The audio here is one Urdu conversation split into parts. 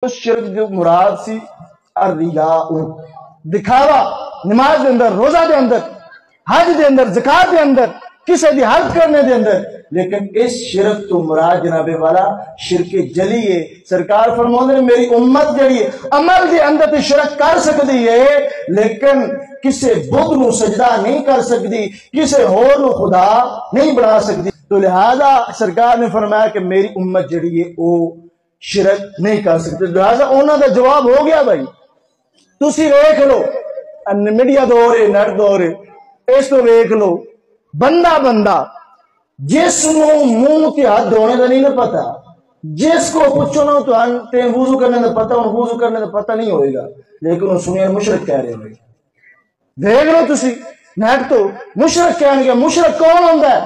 اس شرک جو مراد سی الریاء دکھاوا، نماز دے اندر، روزہ دے اندر، حج دے اندر، زکات دے اندر، کسے دی حلف کرنے دے اندر. لیکن اس شرک تو مراد جناب والا شرک جلی ہے. سرکار فرماتے ہیں میری امت جڑی ہے عمل دے اندر تے شرک کر سکتی ہے لیکن کسے بت نو سجدہ نہیں کر سکتی، کسے ہور نو خدا نہیں بنا سکتی. تو لہذا سرکار نے فرمایا کہ میری امت جڑی ہے او شرک نہیں کر سکتے. لہذا انہوں کا جواب ہو گیا بھائی. تسی ویکھ لو میڈیا دور ہے، نیٹ دور ہے، اس تو ویکھ لو بندہ جس نو منہ تے ہاتھ دھونے کا نہیں پتا، جس کو پوچھو نا تو وضو کرنے کا پتا، انہوں وضو کرنے کا پتا نہیں ہوئے گا لیکن وہ سنیا مشرک کہہ رہے ہوئے. دیکھ لو تسی نیٹ تو مشرک کہنے گا. مشرک کون ہوتا ہے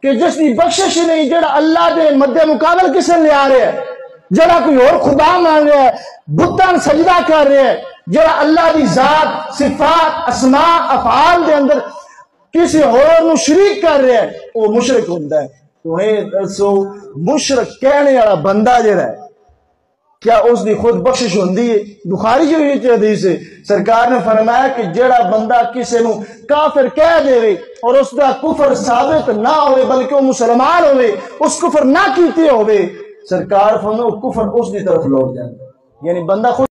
کہ جس کی بخشش نہیں، جڑا اللہ دے مد مقابل کسے لے آ رہے ہے، جڑا کوئی اور خدا مان رہا ہے، بتان سجدہ کر رہے ہے، جڑا اللہ دی ذات، صفات، اسماء، افعال دے اندر کسی اور نو شریک کر رہے ہے، وہ مشرک ہوتا ہے. تو دسو مشرک کہنے والا بندہ جڑا ہے کیا اس دی خود بخشش ہوندی ہے؟ بخاری جو یہ حدیث ہے سرکار نے فرمایا کہ جڑا بندہ کسی نو کافر کہہ دے اور اس دا کفر ثابت نہ ہوئے بلکہ وہ مسلمان ہوئے، اس کفر نہ کیتے ہوئے، سرکار فرمایا وہ کفر اس دی طرف لوٹ جائے. یعنی بندہ خود